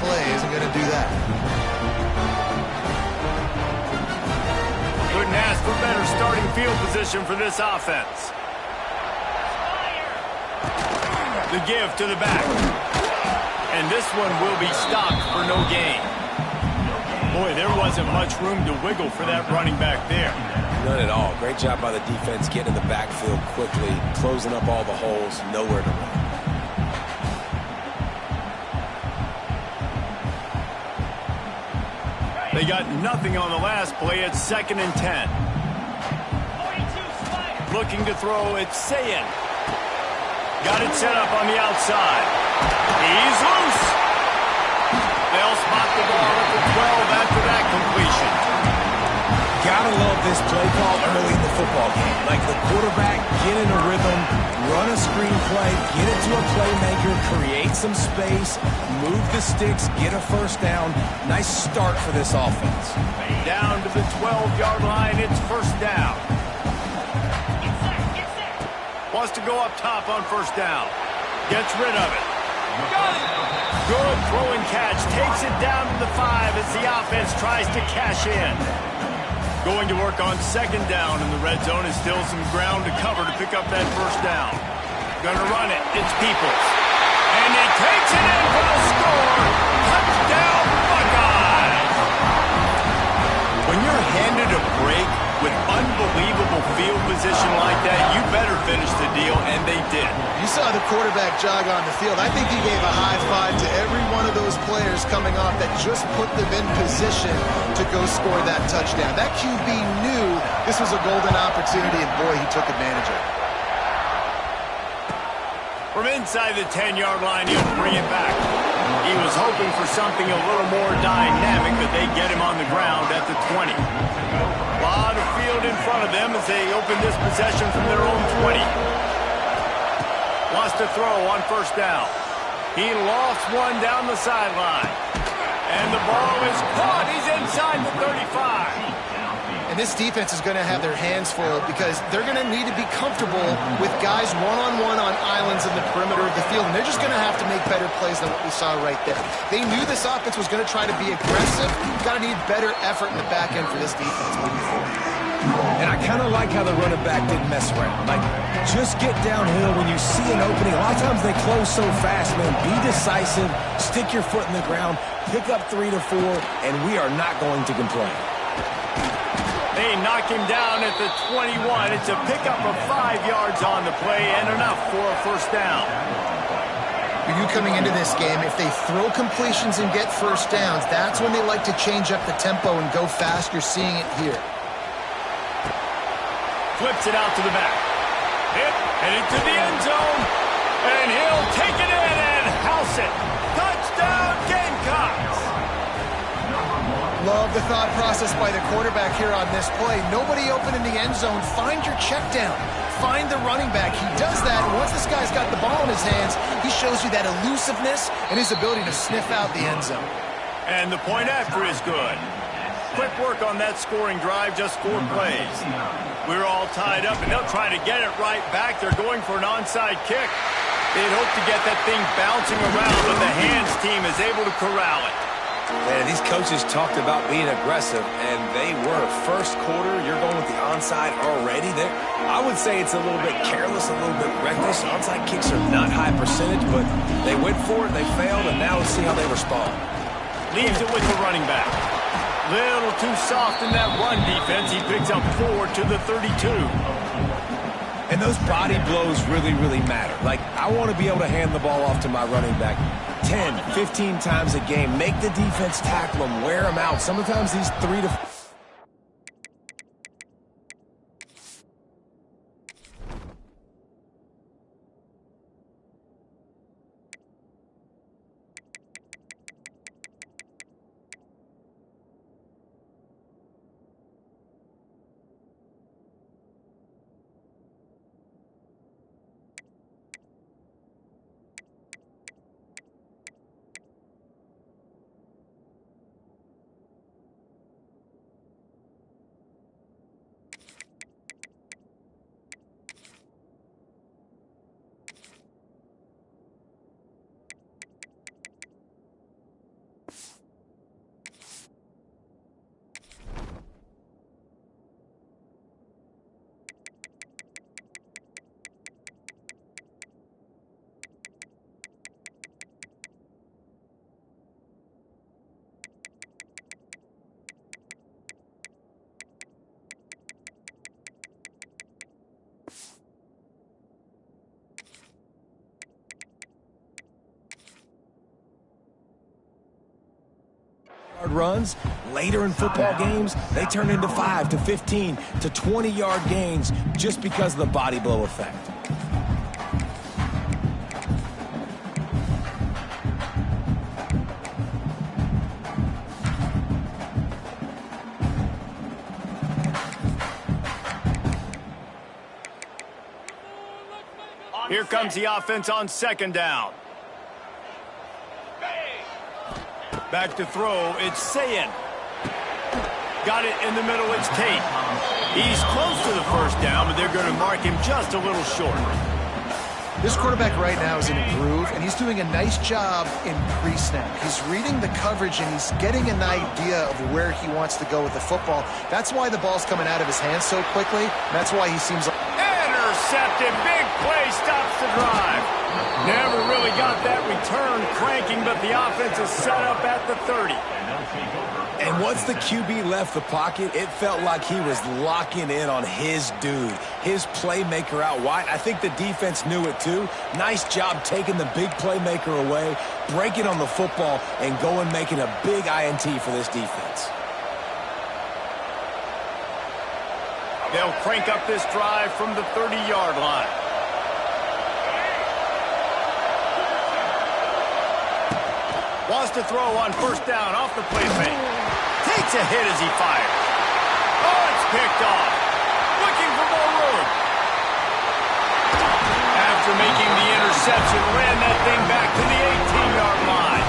play isn't going to do that. Couldn't ask for better starting field position for this offense. The give to the back. And this one will be stopped for no gain. Boy, there wasn't much room to wiggle for that running back there. None at all. Great job by the defense getting in the backfield quickly, closing up all the holes, nowhere to run. They got nothing on the last play. It's 2nd and 10. Looking to throw, it's Sayin. Got it set up on the outside. He's loose. They'll spot the ball at the 12 after that completion. Gotta love this play call early in the football game. Like the quarterback, get in a rhythm, run a screen play, get it to a playmaker, create some space, move the sticks, get a first down. Nice start for this offense. Down to the 12-yard line, it's first down. Wants to go up top on first down. Gets rid of it. Good throw and catch. Takes it down to the 5 as the offense tries to cash in. Going to work on 2nd down in the red zone is still some ground to cover to pick up that first down. Gonna run it. It's Peoples. And he takes it in for the score. Touchdown, Buckeyes! When you're handed a break with unbelievable field position like that, you better finish the deal, and they did. You saw the quarterback jog on the field. I think he gave a high five to every one of those players coming off that just put them in position to go score that touchdown. That QB knew this was a golden opportunity, and boy, he took advantage of it. From inside the 10-yard line, he'll bring it back. He was hoping for something a little more dynamic, but they get him on the ground at the 20. A lot of field in front of them as they open this possession from their own 20. Wants to throw on first down. He lost one down the sideline. And the ball is caught. He's inside the 35. And this defense is going to have their hands full because they're going to need to be comfortable with guys one-on-one on islands in the perimeter of the field. And they're just going to have to make better plays than what we saw right there. They knew this offense was going to try to be aggressive. Got to need better effort in the back end for this defense moving forward. And I kind of like how the running back didn't mess around. Like, just get downhill when you see an opening. A lot of times they close so fast, man. Be decisive, stick your foot in the ground, pick up 3 to 4, and we are not going to complain. They knock him down at the 21. It's a pickup of 5 yards on the play and enough for a first down. For you coming into this game, if they throw completions and get first downs, that's when they like to change up the tempo and go fast. You're seeing it here. Flips it out to the back. Headed to the end zone. And he'll take it in and house it. Touchdown, Gamecocks! Love the thought process by the quarterback here on this play. Nobody open in the end zone. Find your check down. Find the running back. He does that, and once this guy's got the ball in his hands, he shows you that elusiveness and his ability to sniff out the end zone. And the point after is good. Quick work on that scoring drive, just 4 plays. We're all tied up, and they'll try to get it right back. They're going for an onside kick. They'd hope to get that thing bouncing around, but the hands team is able to corral it. Man, these coaches talked about being aggressive, and they were. First quarter, you're going with the onside already. I would say it's a little bit careless, a little bit reckless. Onside kicks are not high percentage, but they went for it, they failed, and now let's see how they respond. Leaves it with the running back. Little too soft in that run defense. He picks up 4 to the 32. And those body blows really, really matter. Like, I want to be able to hand the ball off to my running back 10, 15 times a game. Make the defense tackle them, wear them out. Sometimes these 3 to runs. Later in football games, they turn into 5 to 15 to 20-yard gains just because of the body blow effect. Here comes the offense on second down. Back to throw, it's Sayin. Got it in the middle, it's Tate. He's close to the first down, but they're going to mark him just a little short. This quarterback right now is in a groove, and he's doing a nice job in pre-snap. He's reading the coverage, and he's getting an idea of where he wants to go with the football. That's why the ball's coming out of his hands so quickly. That's why he seems like... Intercepted, big play, stops the drive. Never really got that return cranking, but the offense is set up at the 30. And once the QB left the pocket, it felt like he was locking in on his dude, his playmaker out wide. I think the defense knew it too. Nice job taking the big playmaker away, breaking on the football, and going making a big INT for this defense. They'll crank up this drive from the 30-yard line. Wants to throw on first down off the play fake. Takes a hit as he fires. Oh, it's picked off. Looking for more room. After making the interception, ran that thing back to the 18-yard line.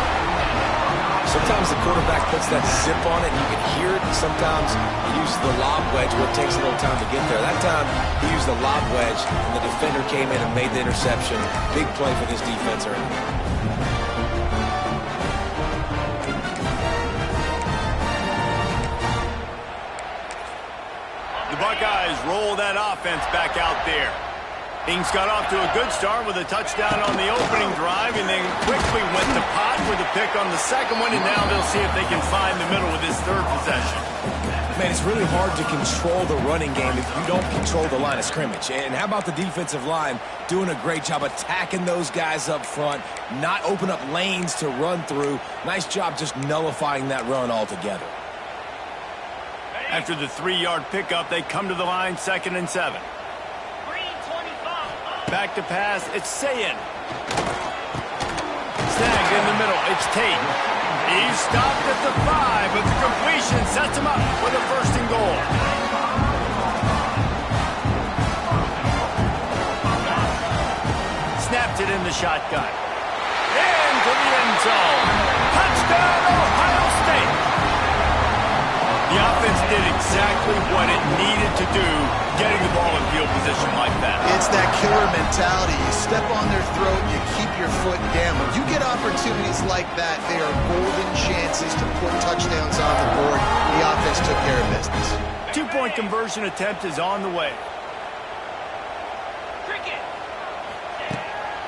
Sometimes the quarterback puts that zip on it, and you can hear it. Sometimes he uses the lob wedge, where it takes a little time to get there. That time, he used the lob wedge, and the defender came in and made the interception. Big play for this defense early. The Buckeyes roll that offense back out there. Ings got off to a good start with a touchdown on the opening drive and then quickly went to pot with a pick on the second one, and now they'll see if they can find the middle with this third possession. Man, it's really hard to control the running game if you don't control the line of scrimmage. And how about the defensive line doing a great job attacking those guys up front, not open up lanes to run through. Nice job just nullifying that run altogether. After the 3-yard pickup, they come to the line, 2nd and 7. Back to pass, it's Sayin. Snagged in the middle, it's Tate. He's stopped at the 5, but the completion sets him up for the 1st and goal. Snapped it in the shotgun. Into the end zone. Touchdown, Ohio State. The offense did exactly what it needed to do, getting the ball in field position like that. It's that killer mentality. You step on their throat, you keep your foot down. When you get opportunities like that, they are golden chances to put touchdowns on the board. The offense took care of business. 2-point conversion attempt is on the way.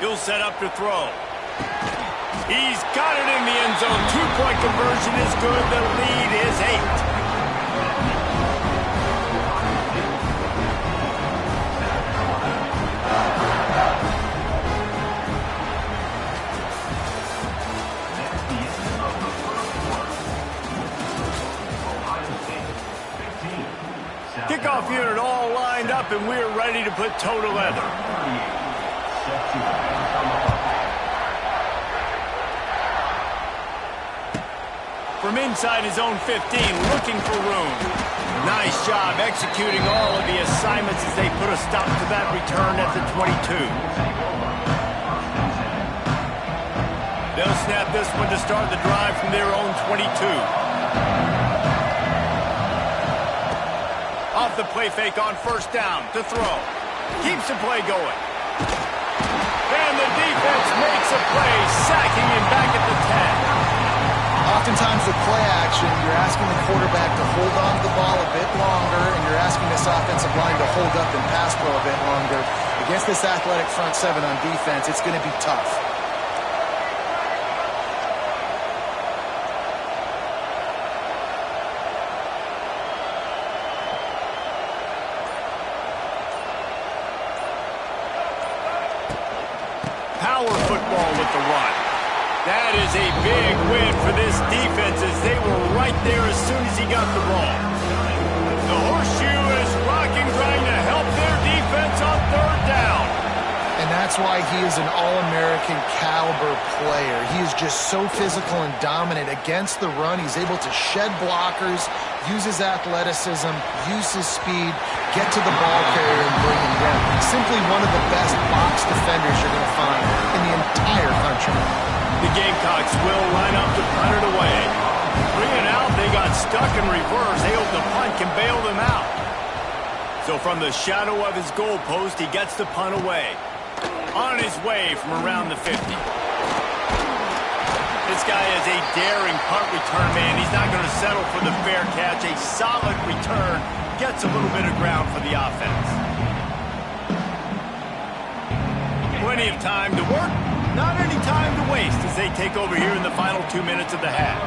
He'll set up to throw. He's got it in the end zone. 2-point conversion is good. The lead is 8. Kickoff unit all lined up, and we're ready to put toe to leather. From inside his own 15, looking for room. Nice job executing all of the assignments as they put a stop to that return at the 22. They'll snap this one to start the drive from their own 22. Off the play fake on first down to throw. Keeps the play going. And the defense makes a play, sacking him back at the 10. Oftentimes with play action, you're asking the quarterback to hold on to the ball a bit longer, and you're asking this offensive line to hold up and pass pro a bit longer. Against this athletic front 7 on defense, it's going to be tough. Power football with the run. That is a big win for this defense as they were right there as soon as he got the ball. The horseshoe is rocking, trying to help their defense on third down. And that's why he is an All-American caliber player. He is just so physical and dominant against the run. He's able to shed blockers, use his athleticism, use his speed, get to the ball carrier and bring him down. Simply one of the best box defenders you're going to find in the entire country. The Gamecocks will line up to punt it away. 3 and out, they got stuck in reverse. They hope the punt can bail them out. So from the shadow of his goalpost, he gets the punt away. On his way from around the 50. This guy is a daring punt return man. He's not going to settle for the fair catch. A solid return. Gets a little bit of ground for the offense. Plenty of time to work. Not any time to waste as they take over here in the final 2 minutes of the half.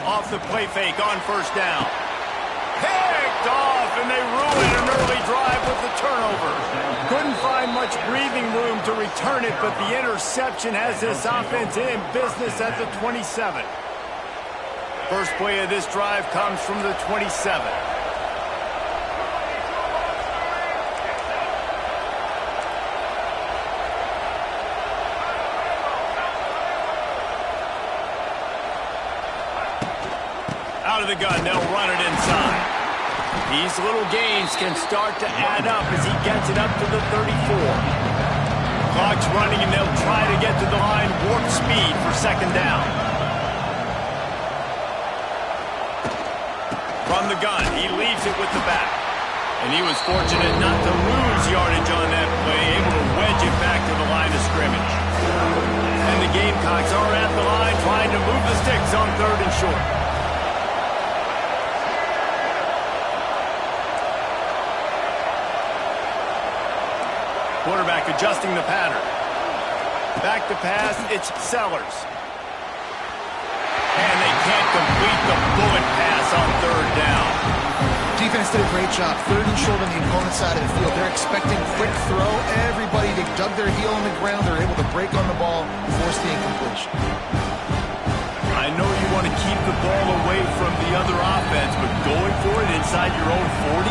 Off the play fake on first down. Picked off, and they ruin an early drive with the turnover. Couldn't find much breathing room to return it, but the interception has this offense in business at the 27. First play of this drive comes from the 27. Out of the gun, they'll run it inside. These little gains can start to add up as he gets it up to the 34. Clock's running, and they'll try to get to the line warp speed for second down. From the gun, he leaves it with the back. And he was fortunate not to lose yardage on that play, able to wedge it back to the line of scrimmage. And the Gamecocks are at the line trying to move the sticks on third and short. Quarterback adjusting the pattern. Back to pass, it's Sellers. And they can't complete the bullet pass on third down. Defense did a great job. Third and short on the opponent's side of the field. They're expecting quick throw. Everybody, they dug their heel on the ground. They're able to break on the ball, force the incompletion. I know you want to keep the ball away from the other offense, but going for it inside your own 40?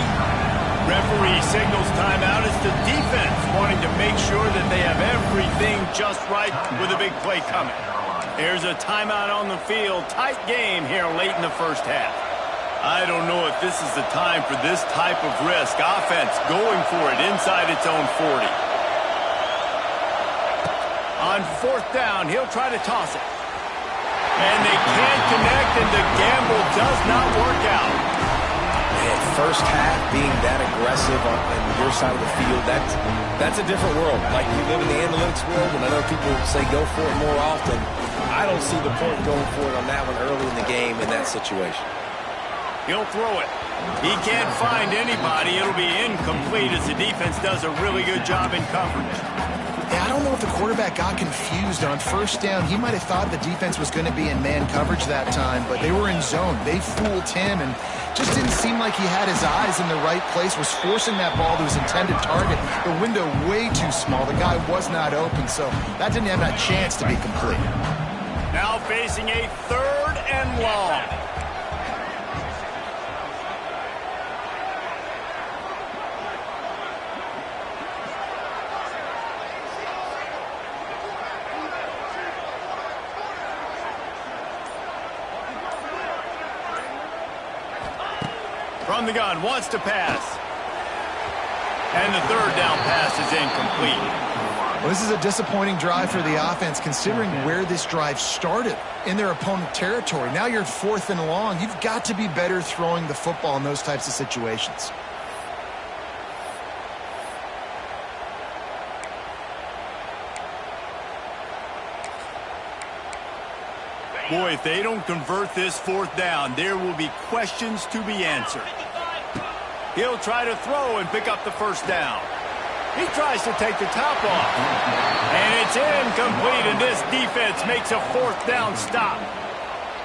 Referee signals timeout. It's the defense wanting to make sure that they have everything just right with a big play coming. There's a timeout on the field. Tight game here late in the first half. I don't know if this is the time for this type of risk. Offense going for it inside its own 40. On fourth down, he'll try to toss it. And they can't connect, and the gamble does not work out. Man, first half being that aggressive on your side of the field, that's a different world. Like, you live in the analytics world, and I know people say go for it more often. I don't see the point going for it on that one early in the game in that situation. He'll throw it. He can't find anybody. It'll be incomplete as the defense does a really good job in coverage. Yeah, I don't know if the quarterback got confused on first down. He might have thought the defense was going to be in man coverage that time, but they were in zone. They fooled him and just didn't seem like he had his eyes in the right place, was forcing that ball to his intended target. The window way too small. The guy was not open, so that didn't have that chance to be complete. Now facing a third and long. From the gun, wants to pass. And the third down pass is incomplete. Well, this is a disappointing drive for the offense, considering where this drive started in their opponent territory. Now you're fourth and long. You've got to be better throwing the football in those types of situations. Boy, if they don't convert this fourth down, there will be questions to be answered. He'll try to throw and pick up the first down. He tries to take the top off. And it's incomplete, and this defense makes a fourth down stop.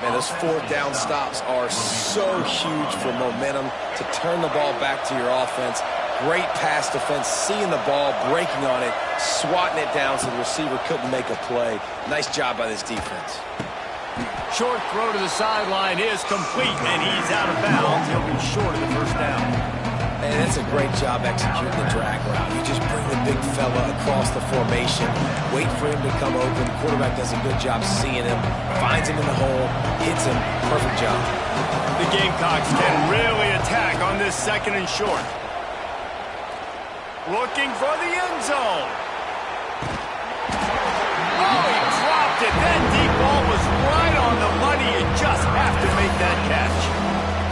Man, those fourth down stops are so huge for momentum to turn the ball back to your offense. Great pass defense, seeing the ball, breaking on it, swatting it down so the receiver couldn't make a play. Nice job by this defense. Short throw to the sideline is complete, and he's out of bounds. He'll be short of the first down. And that's a great job executing the drag route. You just bring the big fella across the formation, wait for him to come open. Quarterback does a good job seeing him, finds him in the hole, hits him. Perfect job. The Gamecocks can really attack on this second and short. Looking for the end zone. Oh, he dropped it. That deep ball was right on the money. You just have to make that catch.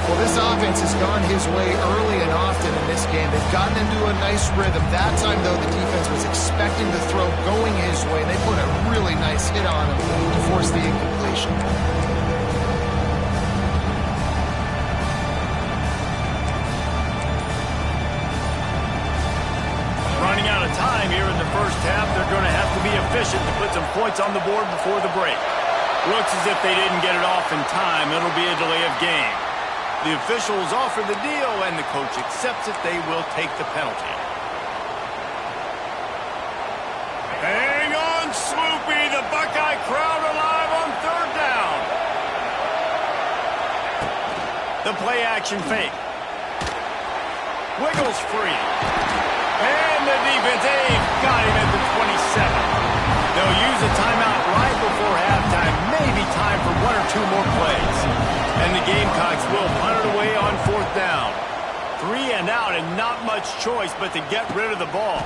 Well, this offense has gone his way early and often in this game. They've gotten into a nice rhythm. That time, though, the defense was expecting the throw going his way. They put a really nice hit on him to force the incompletion. Running out of time here in the first half. They're going to have to be efficient to put some points on the board before the break. Looks as if they didn't get it off in time. It'll be a delay of game. The officials offer the deal, and the coach accepts it. They will take the penalty. Hang on, Sloopy. The Buckeye crowd alive on third down. The play-action fake. Wiggles free. And the defense, got him at the 27. They'll use a timeout right before halftime. Maybe time for one or two more plays. And the Gamecocks will punt it away on fourth down. 3 and out and not much choice but to get rid of the ball.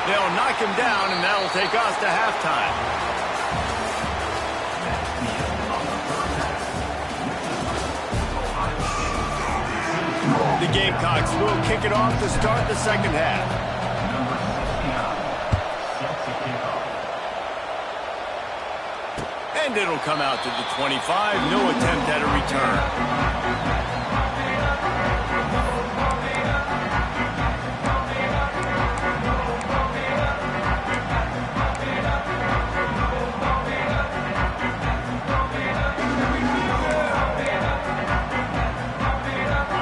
They'll knock him down, and that'll take us to halftime. The Gamecocks will kick it off to start the second half. And it'll come out to the 25. No attempt at a return.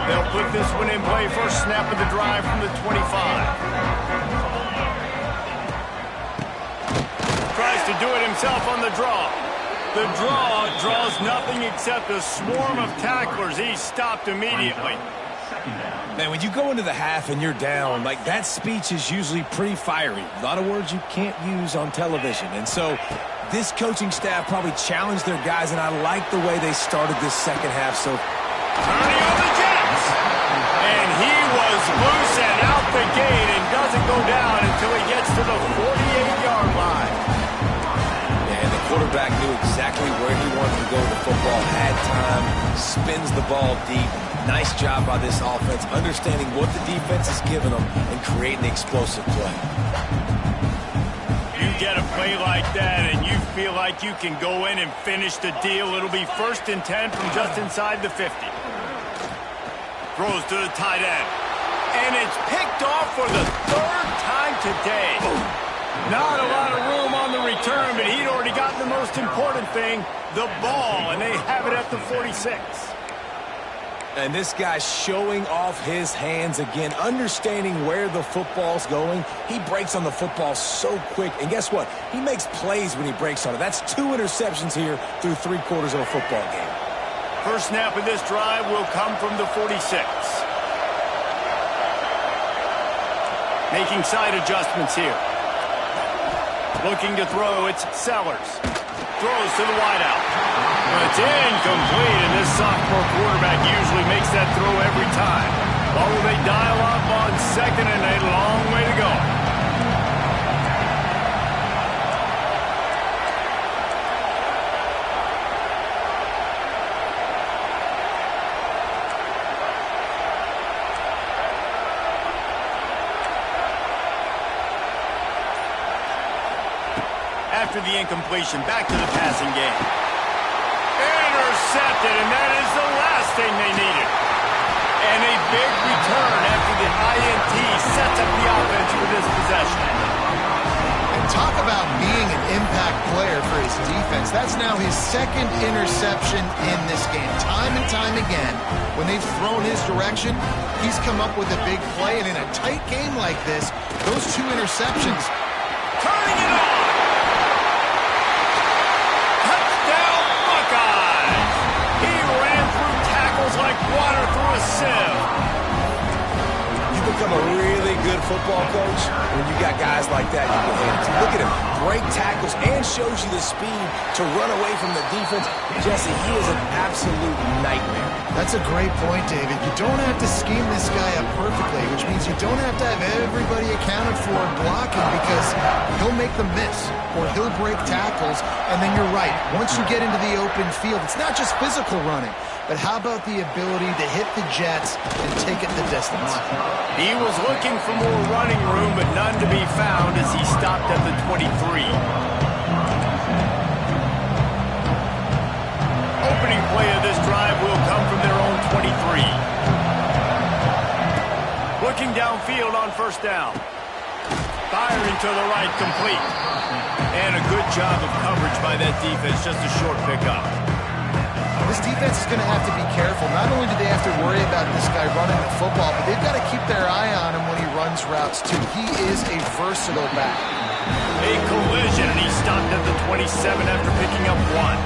They'll put this one in play. First snap of the drive from the 25. Tries to do it himself on the draw. The draw draws nothing except a swarm of tacklers. He's stopped immediately. Man, when you go into the half and you're down, like, that speech is usually pretty fiery. A lot of words you can't use on television. And so this coaching staff probably challenged their guys, and I like the way they started this second half. So turning on the Jets. And he was loose and out the gate and doesn't go down until he gets to the 48-yard line. Quarterback knew exactly where he wanted to go with the football, had time, spins the ball deep. Nice job by this offense, understanding what the defense is giving them and creating the explosive play. You get a play like that and you feel like you can go in and finish the deal. It'll be 1st and 10 from just inside the 50. Throws to the tight end. And it's picked off for the 3rd time today. Not a lot of room on the return, but he'd already gotten the most important thing, the ball, and they have it at the 46. And this guy's showing off his hands again, understanding where the football's going. He breaks on the football so quick, and guess what? He makes plays when he breaks on it. That's 2 interceptions here through 3 quarters of a football game. First snap of this drive will come from the 46. Making side adjustments here. Looking to throw, it's Sellers. Throws to the wideout. It's incomplete, and this sophomore quarterback usually makes that throw every time. Although they dial up on second and a long way to go. After the incompletion, back to the passing game. Intercepted, and that is the last thing they needed. And a big return after the INT sets up the offense for this possession. And talk about being an impact player for his defense. That's now his second interception in this game. Time and time again, when they've thrown his direction, he's come up with a big play. And in a tight game like this, those 2 interceptions. Turning it on! Touchdown, Buckeyes! He ran through tackles like water through a sieve. You become a really good football coach when you got guys like that you can hand it to. Look at him, break tackles and shows you the speed to run away from the defense. Jesse, he is an absolute nightmare. That's a great point, David. You don't have to scheme this guy up perfectly, which means you don't have to have everybody accounted for blocking, because he'll make them miss or he'll break tackles. And then you're right. Once you get into the open field, it's not just physical running, but how about the ability to hit the jets and take it the distance? He was looking for more running room, but none to be found as he stopped at the 23. Opening play of this drive will come from their own 23. Looking downfield on first down. Firing to the right, complete. And a good job of coverage by that defense, just a short pickup. This defense is going to have to be careful. Not only do they have to worry about this guy running the football, but they've got to keep their eye on him when he runs routes, too. He is a versatile back. A collision, and he stopped at the 27 after picking up 1.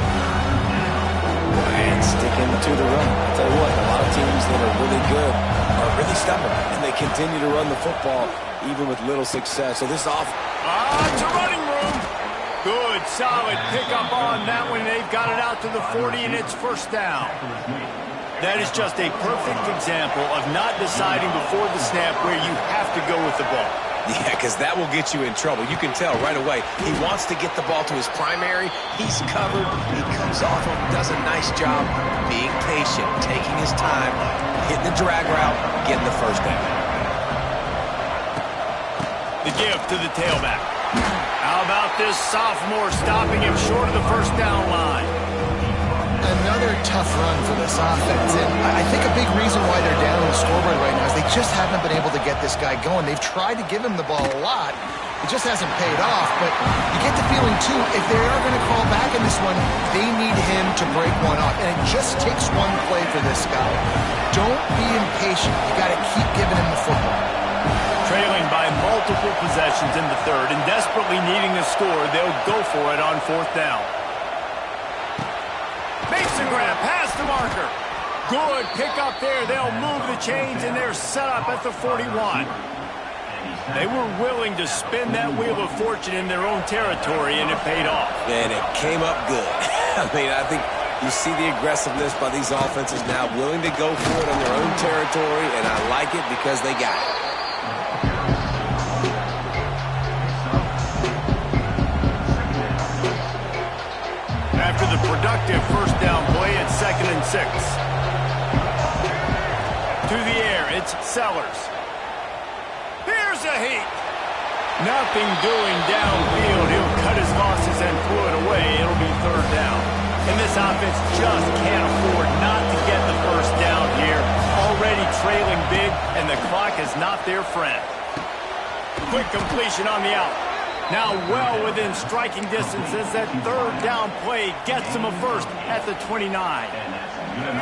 And sticking to the run. I'll tell you what, a lot of teams that are really good Are really stubborn, and they continue to run the football even with little success. So this off. To running room. Good, solid pickup on that one. They've got it out to the 40, and it's first down. That is just a perfect example of not deciding before the snap where you have to go with the ball. Yeah, because that will get you in trouble. You can tell right away he wants to get the ball to his primary. He's covered. He comes off him, does a nice job being patient, taking his time, hitting the drag route, getting the first down. The give to the tailback. How about this sophomore stopping him short of the first down line? Another tough run for this offense, and I think a big reason why they're down on the scoreboard right now is they just haven't been able to get this guy going. They've tried to give him the ball a lot. It just hasn't paid off, but you get the feeling, too, if they are going to call back in this one, they need him to break one off, and it just takes one play for this guy. Don't be impatient. You got to keep giving him the football. Trailing by multiple possessions in the third and desperately needing a score, they'll go for it on fourth down. Makes a grab, past the marker. Good pick up there. They'll move the chains, and they're set up at the 41. They were willing to spin that wheel of fortune in their own territory, and it paid off. And it came up good. I mean, I think you see the aggressiveness by these offenses now, willing to go for it on their own territory, and I like it because they got it. After the productive first down play, it's 2nd and 6. To the air, it's Sellers. Here's a heat. Nothing doing downfield. He'll cut his losses and throw it away. It'll be third down. And this offense just can't afford not to get the first down here. Already trailing big, and the clock is not their friend. Quick completion on the out. Now well within striking distance as that third down play gets them a first at the 29.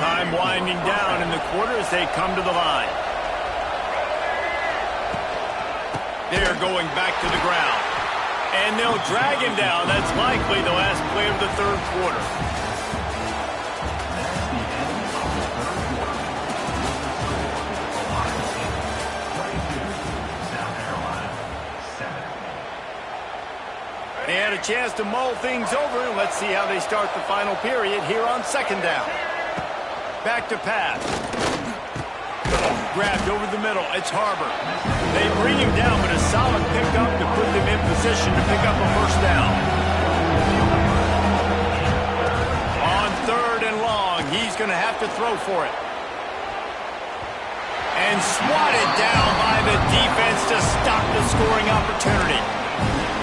Time winding down in the quarter as they come to the line. They're going back to the ground. And they'll drag him down. That's likely the last play of the third quarter. They had a chance to mull things over. Let's see how they start the final period here on second down. Back to pass. Grabbed over the middle. It's Harbor. They bring him down, but a solid pickup to put them in position to pick up a first down. On third and long, he's going to have to throw for it. And swatted down by the defense to stop the scoring opportunity.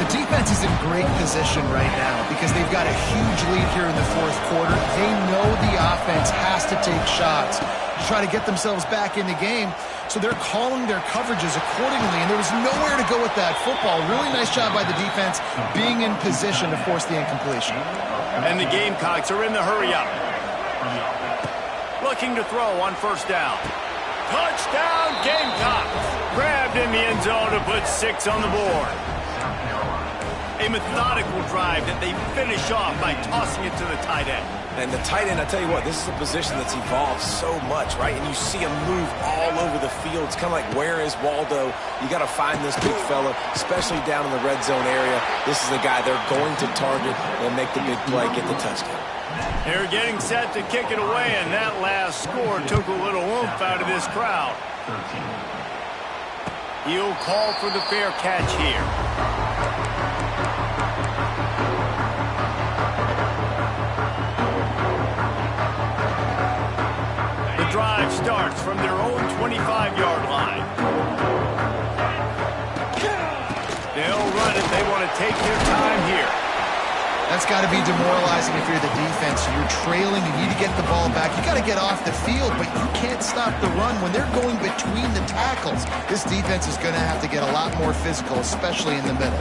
The defense is in great position right now because they've got a huge lead here in the fourth quarter. They know the offense has to take shots. to try to get themselves back in the game. So they're calling their coverages accordingly, and there was nowhere to go with that football. Really nice job by the defense being in position to force the incompletion. And the Gamecocks are in the hurry-up. Looking to throw on first down. Touchdown, Gamecocks! Grabbed in the end zone to put 6 on the board. A methodical drive that they finish off by tossing it to the tight end. And the tight end, I tell you what, this is a position that's evolved so much, right? And you see him move all over the field. It's kind of like, where is Waldo? You got to find this big fella, especially down in the red zone area. This is the guy they're going to target and make the big play, get the touchdown. They're getting set to kick it away, and that last score took a little oomph out of this crowd. He'll call for the fair catch here. The drive starts from their own 25-yard line. They'll run it. They want to take their time here. That's got to be demoralizing if you're the defense. You're trailing, you need to get the ball back. You got to get off the field, but you can't stop the run when they're going between the tackles. This defense is going to have to get a lot more physical, especially in the middle.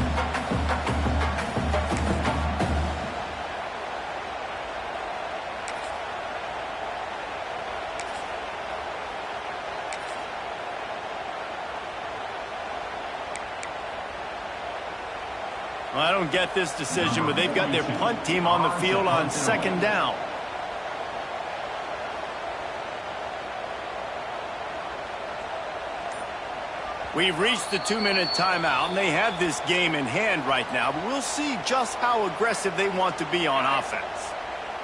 Well, I don't get this decision, but they've got their punt team on the field on second down. We've reached the 2-minute timeout, and they have this game in hand right now, but we'll see just how aggressive they want to be on offense.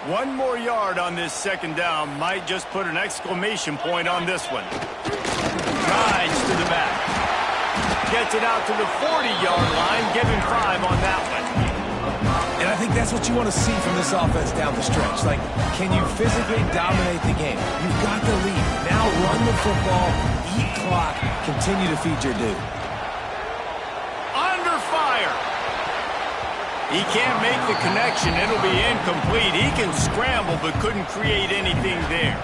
1 more yard on this second down might just put an exclamation point on this one. Rides to the back. Gets it out to the 40-yard line, giving 5 on that one. And I think that's what you want to see from this offense down the stretch. Like, can you physically dominate the game? You've got the lead. Now run the football, eat clock, continue to feed your dude. Under fire. He can't make the connection. It'll be incomplete. He can scramble, but couldn't create anything there.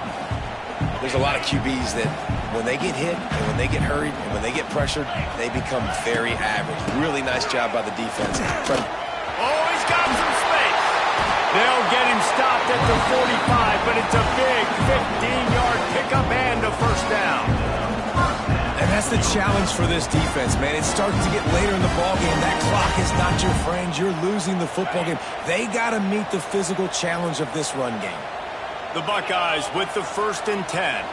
There's a lot of QBs that when they get hit and when they get hurried and when they get pressured, they become very average. Really nice job by the defense. Oh, he's got some space. They'll get him stopped at the 45, but it's a big 15-yard pickup and a first down. And that's the challenge for this defense, man. It starts to get later in the ballgame. That clock is not your friend. You're losing the football game. They got to meet the physical challenge of this run game. The Buckeyes with the 1st and 10.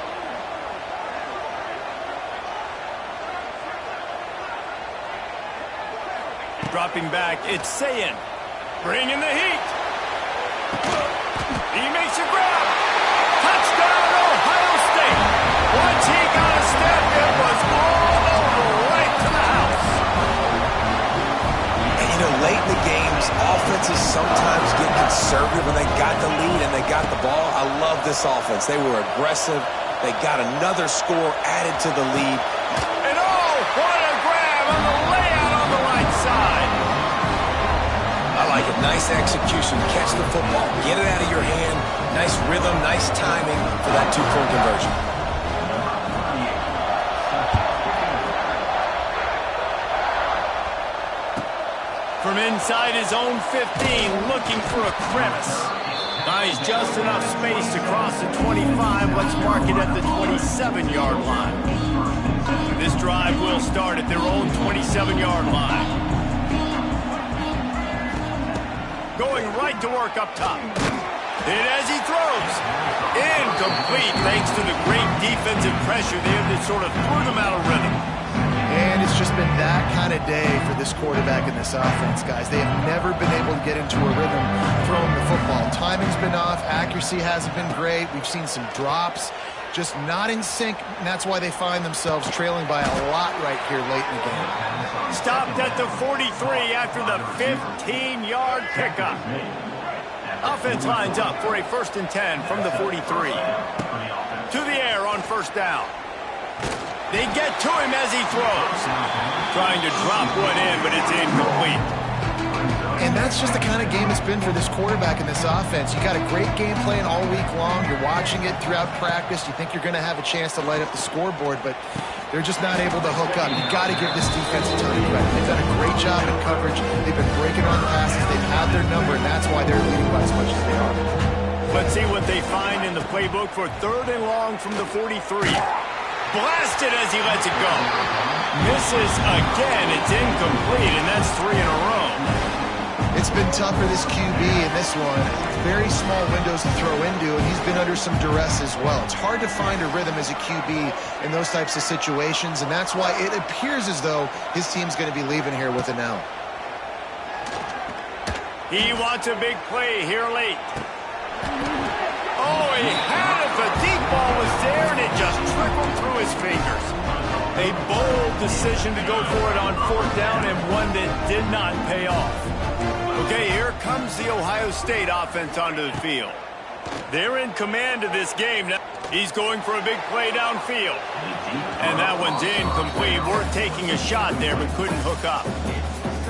Dropping back, it's Sayin. Bringing the heat. He makes a grab. Touchdown, Ohio State. Once he got a step, it was all over, right to the house. And, you know, late in the games, offenses sometimes get conservative when they got the lead and they got the ball. I love this offense. They were aggressive. They got another score added to the lead. And oh, what a grab on the layout on the right side. I like it. Nice execution. Catch the football. Get it out of your hand. Nice rhythm, nice timing for that 2-point conversion. From inside his own 15, looking for a crevice. Finds just enough space to cross the 25. Let's mark it at the 27-yard line. This drive will start at their own 27-yard line. Going right to work up top. And as he throws, incomplete thanks to the great defensive pressure there that sort of threw them out of rhythm. And it's just been that kind of day for this quarterback and this offense, guys. They have never been able to get into a rhythm throwing the football. Timing's been off. Accuracy hasn't been great. We've seen some drops. Just not in sync, and that's why they find themselves trailing by a lot right here late in the game. Stopped at the 43 after the 15-yard pickup. Offense lines up for a 1st and 10 from the 43. To the air on first down. They get to him as he throws. Trying to drop one in, but it's incomplete. And that's that's just the kind of game it's been for this quarterback in this offense. You got a great game plan all week long. You're watching it throughout practice. You think you're going to have a chance to light up the scoreboard, but they're just not able to hook up. You got to give this defense a ton of credit. They've done a great job in coverage. They've been breaking on passes. They've had their number, and that's why they're leading by as much as they are. Let's see what they find in the playbook for 3rd and long from the 43. Blasted as he lets it go. Misses again. It's incomplete, and that's 3 in a row. It's been tough for this QB in this one. Very small windows to throw into, and he's been under some duress as well. It's hard to find a rhythm as a QB in those types of situations, and that's why it appears as though his team's going to be leaving here with an L. He wants a big play here late. Oh, he had it. The deep ball was there, and it just trickled through his fingers. A bold decision to go for it on 4th down, and one that did not pay off. Okay, here comes the Ohio State offense onto the field. They're in command of this game now. He's going for a big play downfield. And that one's incomplete. Worth taking a shot there, but couldn't hook up.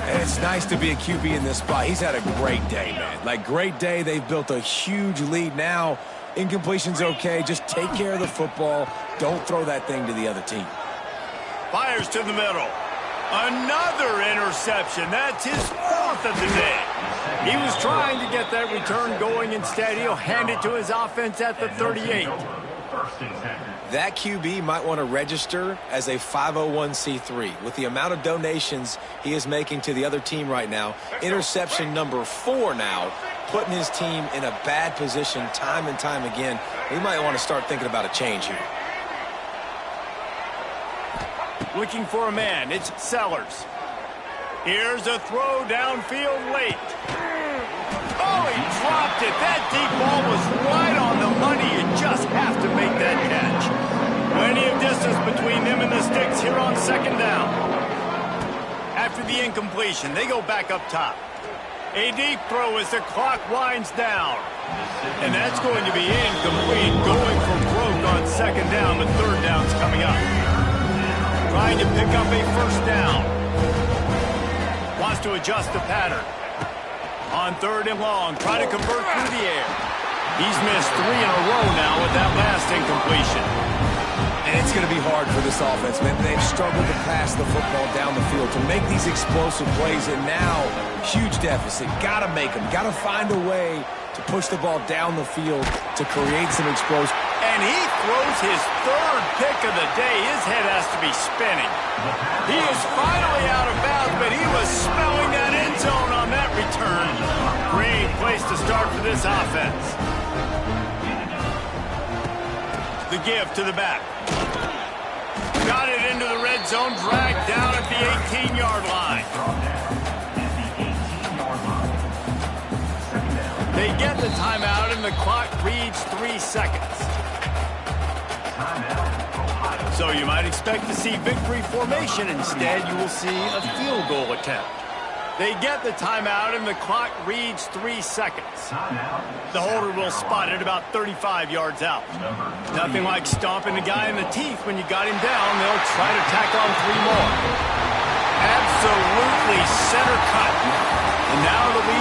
And it's nice to be a QB in this spot. He's had a great day, man. Like, great day. They've built a huge lead now. Incompletion's okay. Just take care of the football. Don't throw that thing to the other team. Fires to the middle. Another interception. That's his 4th of the day. He was trying to get that return going. Instead, he'll hand it to his offense at the 38. That QB might want to register as a 501c3. With the amount of donations he is making to the other team right now, interception number 4 now, putting his team in a bad position time and time again. We might want to start thinking about a change here. Looking for a man. It's Sellers. Here's a throw downfield late. Oh, he dropped it. That deep ball was right on the money. You just have to make that catch. Plenty of distance between them and the sticks here on 2nd down. After the incompletion, they go back up top. A deep throw as the clock winds down. And that's going to be incomplete. Going for broke on 2nd down. The 3rd down's coming up. Trying to pick up a 1st down. Wants to adjust the pattern. On 3rd and long, try to convert through the air. He's missed 3 in a row now with that last incompletion. And it's going to be hard for this offense, man. They've struggled to pass the football down the field to make these explosive plays, and now, huge deficit. Got to make them. Got to find a way to push the ball down the field to create some explosion. And he throws his 3rd pick of the day. His head has to be spinning. He is finally out of bounds, but he was smelling that end zone on that return. Great place to start for this offense. The give to the back. Got it into the red zone, dragged down at the 18-yard line. They get the timeout, and the clock reads 3 seconds. So you might expect to see victory formation. Instead, you will see a field goal attempt. They get the timeout, and the clock reads 3 seconds. The holder will spot it about 35 yards out. Nothing like stomping the guy in the teeth when you got him down. They'll try to tack on 3 more. Absolutely center cut. And now the lead